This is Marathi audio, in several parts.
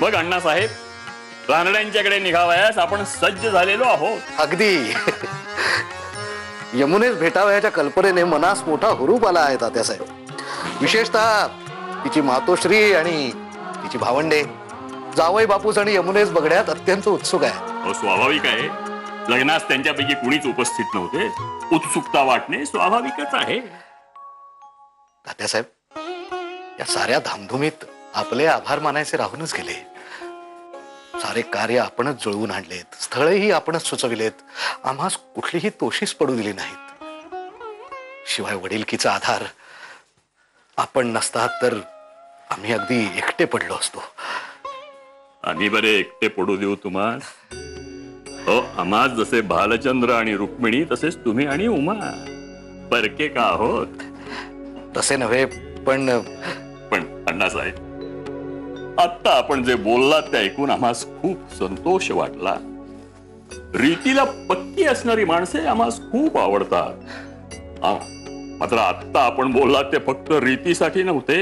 बघ अण्णासाहेब, रानड्यांच्याकडे निघावयास आपण सज्ज झालेलो आहोत. अगदी यमुनेस भेटावयाच्या कल्पनेने मनास मोठा हुरूप आला आहे तात्यासाहेब. विशेषतः तिची मातोश्री आणि तिची भावंडे जावई बापूस आणि यमुनेस बघण्यात अत्यंत उत्सुक आहे. स्वाभाविक आहे, लग्नास त्यांच्यापैकी कुणीच उपस्थित नव्हते. उत्सुकता वाटणे स्वाभाविकच आहे. तात्यासाहेब, या साऱ्या धामधुमीत आपले आभार मानायचे राहूनच गेले. सारे कार्य आपणच जुळवून आणलेत, स्थळेही आपणच सुचविलेत, आम्हास कुठलीही तोशीच पडू दिली नाहीत. शिवाय वडिलकीचा आधार आपण नसतात तर आम्ही अगदी एकटे पडलो असतो. आम्ही बरे एकटे पडू देऊ तुम्हाला? हो, आम्हा जसे भालचंद्र आणि रुक्मिणी तसेच तुम्ही आणि उमा परके का आहोत? तसे नव्हे, पण अण्णासाहेब, आता आपण जे बोललात ते ऐकून आम्हास खूप संतोष वाटला. रीतीला पक्की असणारी माणसे आम्हास खूप आवडतात. मात्र आता आपण बोललात ते फक्त रीतीसाठी नव्हते,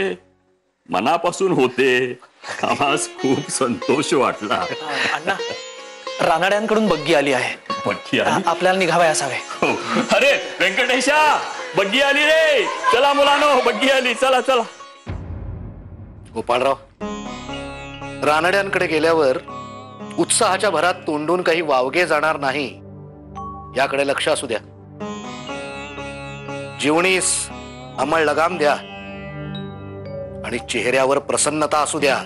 मनापासून होते. आम्हास खूप संतोष वाटला. अण्णा, रानड्यांकडून बग्गी आली आहे. बग्गी आली? आपल्याला निघावे असावे. अरे व्यंकटेशा, बग्गी आली रे. चला मुलांनो, बग्गी आली. चला चला. गोपाळराव, रानड्यांकडे गेल्यावर उत्साहाच्या भरात तोंडून काही वावगे जाणार नाही याकडे लक्ष असू द्या. जीवणीस अंमळ लगाम द्या आणि चेहऱ्यावर प्रसन्नता असू द्या.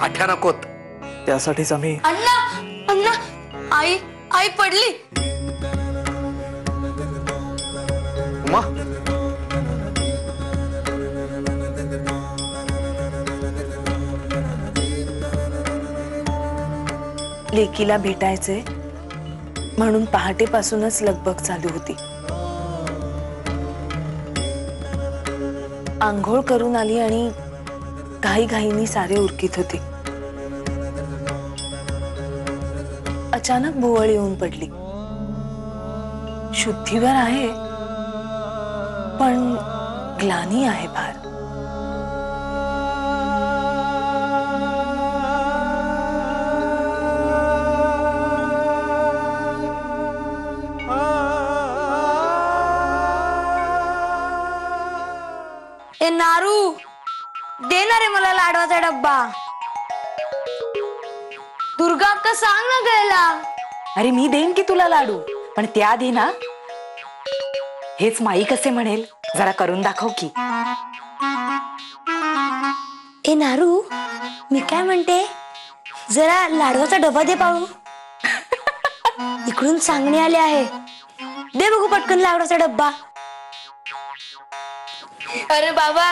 आठ्या नकोत. त्यासाठीच आम्ही. अण्णा, अण्णा, आई आई पडली. उमा, लेकीला भेटायचे म्हणून पहाटेपासूनच लगबग चालू होती. आंघोळ करून आली आणि घाईघाईनी सारे उरकीत होते. अचानक भोवळ येऊन पडली. शुद्धीवर आहे पण ग्लानी आहे फार. ए नारू, दे ना रे मला लाडवाचा डब्बा. दुर्गा अक्का, सांग ना गेला. अरे मी देईन की तुला लाडू, पण त्याआधी ना हेच माई कसे म्हणेल जरा करून दाखव की. ए नारू, मी काय म्हणते, जरा लाडवाचा डबा दे पाहू. इकडून सांगणे आले आहे. दे बघू पटकन लाडवाचा डब्बा. अरे बाबा,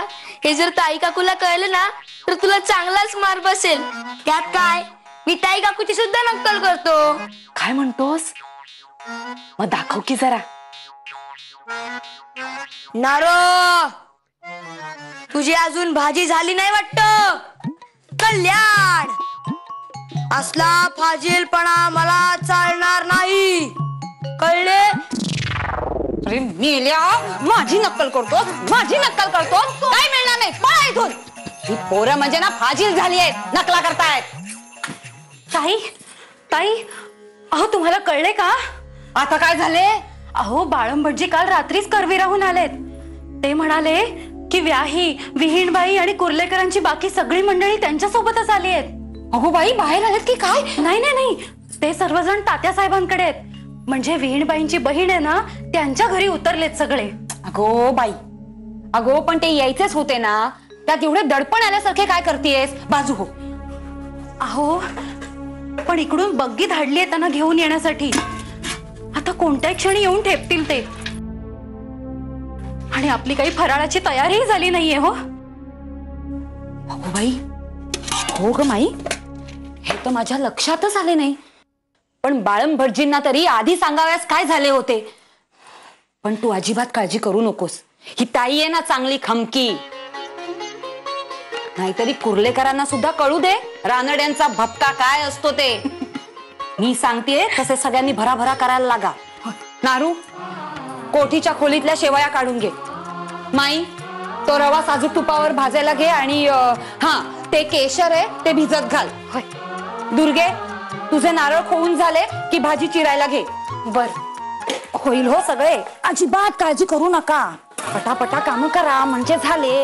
हे जर ताई काकूला कळलं ना तर तुला चांगलाच मार बसेल. त्यात काय, मी ताई काकूची सुद्धा नक्कल करतो. काय म्हणतोस? मग दाखव की जरा. नारो, तुझी अजून भाजी झाली नाही वाटत. कल्याण, असला फाजीलपणा मला चालणार नाही, कळले? अरे मेल्या, माझी नक्कल करतो, माझी नक्कल करतो. काय मिळणार नाही, पळा इथून. ही पोरं म्हणजे ना फाजील झाली आहेत, नकला करतायत. ताई, ताई, अहो तुम्हाला कळले का? आता काय झाले? अहो बाळम भटजी काल रात्रीच करवीराहून आलेत. ते म्हणाले की व्याही, विहीणबाई आणि कुर्लेकरांची बाकी सगळी मंडळी त्यांच्या सोबतच आली आहेत. अगो बाई, बाहेर आलेत की काय? नाही नाही नाही, ते सर्वजण तात्यासाहेबांकडे आहेत. म्हणजे विहीणबाईंची बहीण आहे ना, त्यांच्या घरी उतरलेत सगळे. अगो बाई, अगो पण ते यायचेच होते ना, त्यात एवढे दडपण आल्यासारखे काय करतेस? बाजू हो. अहो पण इकडून बग्गी धाडली आहे त्यांना घेऊन येण्यासाठी. आता कोणत्याही क्षणी येऊन ठेपतील ते. आणि आपली काही फराळाची तयारीही झाली नाहीये. हो अगो बाई, हो ग माई, हे तर माझ्या लक्षातच आले नाही. पण बाळम भटजींना तरी आधी सांगाव्यास काय झाले होते. पण तू अजिबात काळजी करू नकोस. ही ताई आहे ना चांगली खमकी. नाहीतरी कुर्लेकरांना सुद्धा कळू दे रानड्यांचा भपका काय असतो ते. मी सांगतेय तसे सगळ्यांनी भराभरा करायला लागा. नारू, कोठीच्या खोलीतल्या शेवया काढून घे. माई, तो रवा साजूक तुपावर भाजायला घे. आणि हा, ते केशर आहे ते भिजत घाल. दुर्गे तुझे नारळ खोवून झाले की भाजी चिरायला घे. बर होईल हो सगळे, अजिबात काळजी करू नका. पटापटा काम करा म्हणजे झाले.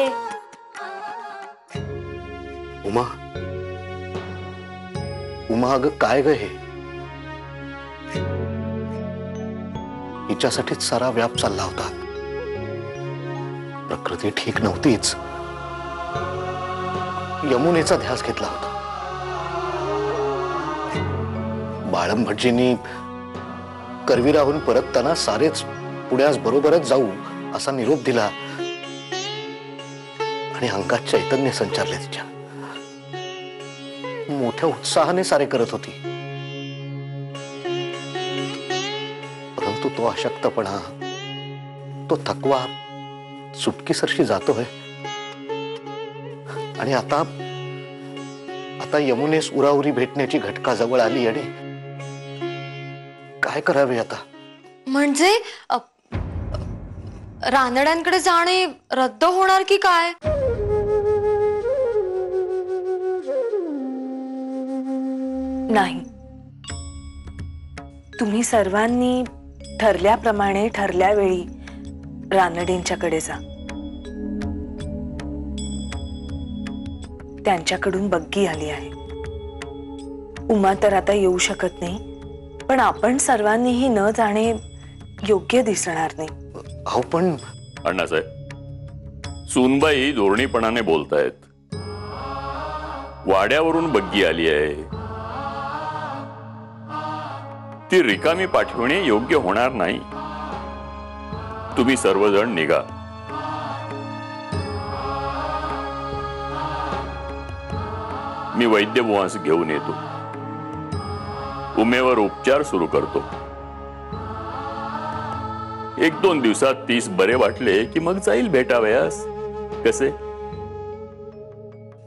उमा उमा अगं काय ग हे? हिच्यासाठीच सारा व्याप चालला होता. प्रकृती ठीक नव्हतीच. यमुनेचा ध्यास घेतला होता. बाळम भटजींनी करवीराहून परतताना सारेच पुण्यास बरोबरच जाऊ असा निरोप दिला आणि अंगात चैतन्य संचारले. तिच्या मोठ्या उत्साहाने सारे करत होती. परंतु तो अशक्तपणा, तो थकवा सुटकीसरशी जातोय. आणि आता आता यमुनेस उराउरी भेटण्याची घटका जवळ आली आणि काय करावे आता? म्हणजे रानड्यांकडे जाणे रद्द होणार की काय? नाही, तुम्ही सर्वांनी ठरल्याप्रमाणे ठरल्या वेळी रानडेंच्याकडे जा. त्यांच्याकडून बग्गी आली आहे. उमा तर आता येऊ शकत नाही, पण आपण सर्वांनीही न जाणे योग्य दिसणार नाही. अहो पण अण्णासाहेब, सूनबाई धोरणीपणाने बोलतायत. वाड्यावरून बग्गी आली आहे, ती रिकामी पाठवणे योग्य होणार नाही. तुम्ही सर्वजण निघा. मी वैद्यबुवांस घेऊन येतो. उमेवर उपचार सुरू करतो. 1-2 दिवसात 30 बरे वाटले की मग जाईल भेटावयास. कसे?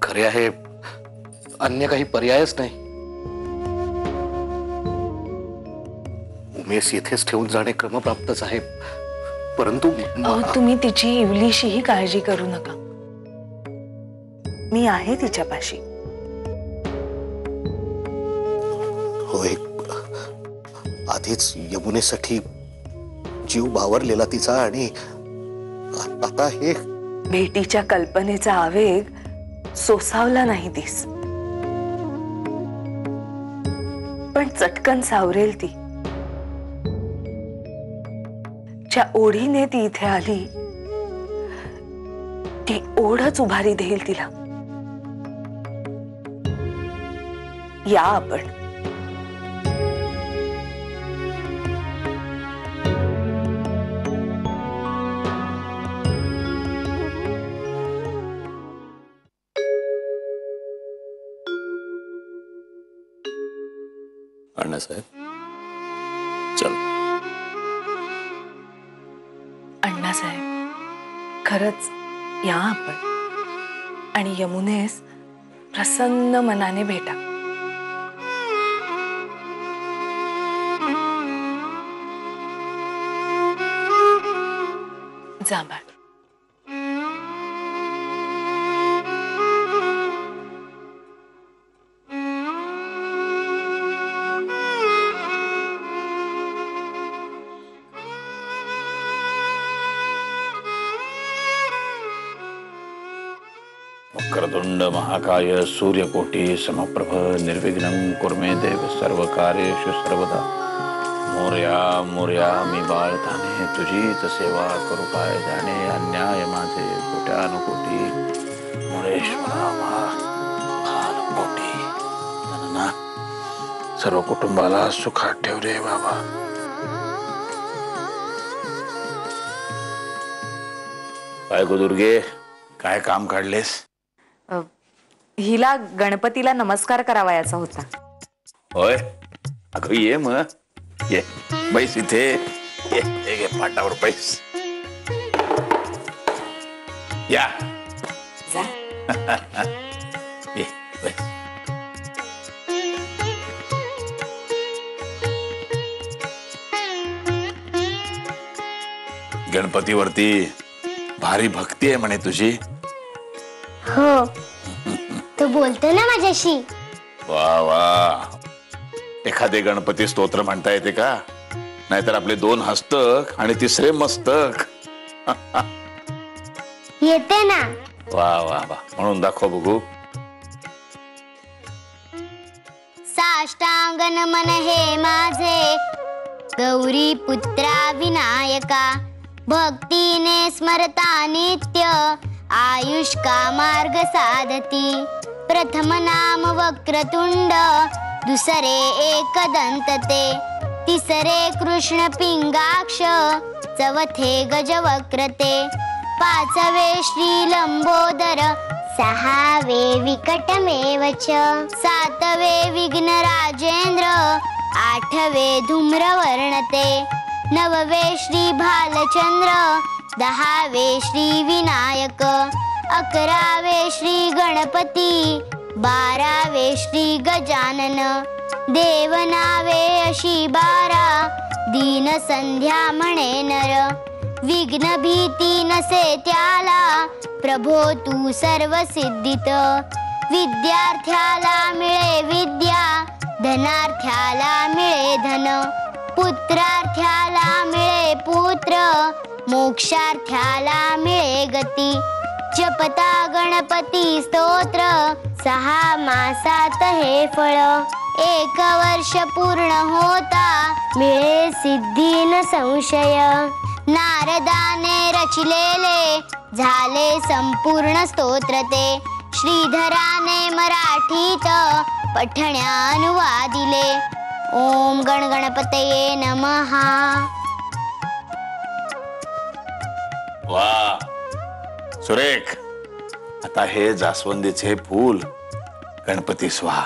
खरे आहे, अन्य काही पर्यायच नाही. उमेश येथेच ठेवून जाणे क्रमप्राप्तच आहे. परंतु तुम्ही तिची इवलीशीही काळजी करू नका. मी आहे तिच्यापाशी. होय, आधीच यमुनेसाठी जीव बावरलेला तिचा आणि आता हे भेटीच्या कल्पनेचा आवेग सोसावला नाही दिस, पण चटकन सावरेल ती. ज्या ओढीने ती इथे आली ती ओढच उभारी देईल तिला. या आपण. अण्णासाहेब, चल. अण्णासाहेब, खरंच या आपण आणि यमुनेस प्रसन्न मनाने भेटा. जा बाळ. वक्रतुंड महाकाय सूर्यकोटि समप्रभ निर्विघ्नं कुर्मे देव सर्वकार्येषु सर्वदा. मोरया मोरया मी बाळ ताने, तुझीच सेवा करू काय जाणे. अन्याय माझे कोट्यानुकोटी, मोरेश्वरा भानुकोटी. ना सर्व कुटुंबाला सुखात ठेव रे बाबा. काय गो दुर्गे, काय काम काढलेस? हिला गणपतीला नमस्कार करावयाचा होता. होय, अगं ये मग, ये बैस इथे. ये घे पाटावर बैस. या ये बैस. गणपतीवरती भारी भक्ती आहे म्हणे तुझी. हो, तो बोलतो ना माझ्याशी. वा वा, एखादे गणपती स्तोत्र म्हणता येते का? नाहीतर आपले 2 हस्तक आणि 3रे मस्तक. येते ना. वा वा वा, म्हणून दाखव बघू. साष्टांग नमन हे माझे गौरी पुत्रा विनायका, भक्तीने स्मरता नित्य आयुष्का मार्ग साधती. प्रथम नाम वक्रतुंड, दुसरे एकदंत ते, तिसरे कृष्ण पिंगाक्ष, चौथे गजवक्रते, 5वे श्री लंबोदर, 6वे विकटमेवच, 7वे विघ्न राजेंद्र, 8वे धूम्रवर्णते, 9वे श्री भालचंद्र, 10वे श्री विनायक, 11वे श्री गणपती, 12वे श्री गजानन. देवनावे अशी 12, दीन संध्या म्हणे नर. विघ्न भीती नसे त्याला, प्रभो तू सर्व सिद्धित. विद्यार्थ्याला मिळे विद्या, धनार्थ्याला मिळे धन, पुत्रार्थ्याला मिळे पुत्र, मोक्षार्थ्याला मिळे गती. जपता गणपती स्तोत्र, 6 मासात हे फळ. 1 वर्ष पूर्ण होता, मिळे सिद्धी न संशय. नारदाने रचिलेले, झाले संपूर्ण स्तोत्र ते. श्रीधराने मराठीत, पठण्या अनुवादिले. ओम गण गणपतये नमः. वा, सुरेख. आता हे जास्वंदीचे फूल गणपती स्वाहा.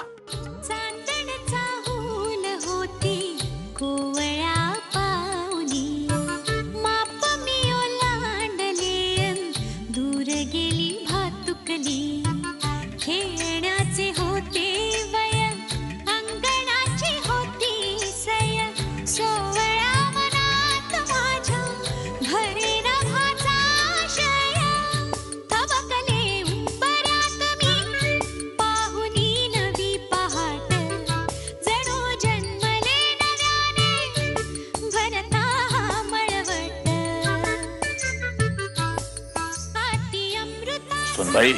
सुनबाई.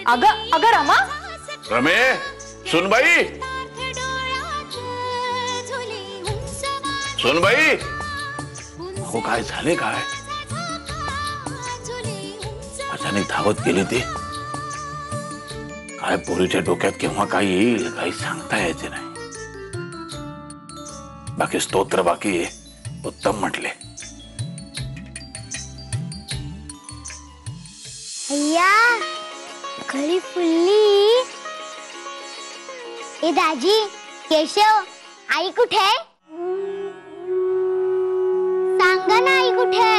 अगं रामा. रमे, सुनबाई. सुनबाई. हो, काय झाले काय? अचानक धावत गेली ती. काय पोरीच्या डोक्यात केव्हा काय येईल काही सांगता यायचे नाही. बाकी स्तोत्र बाकी उत्तम म्हटले. अय्या, खरी फुल्ली. ए दाजी, केशव, आई कुठे? सांगा ना आई कुठे?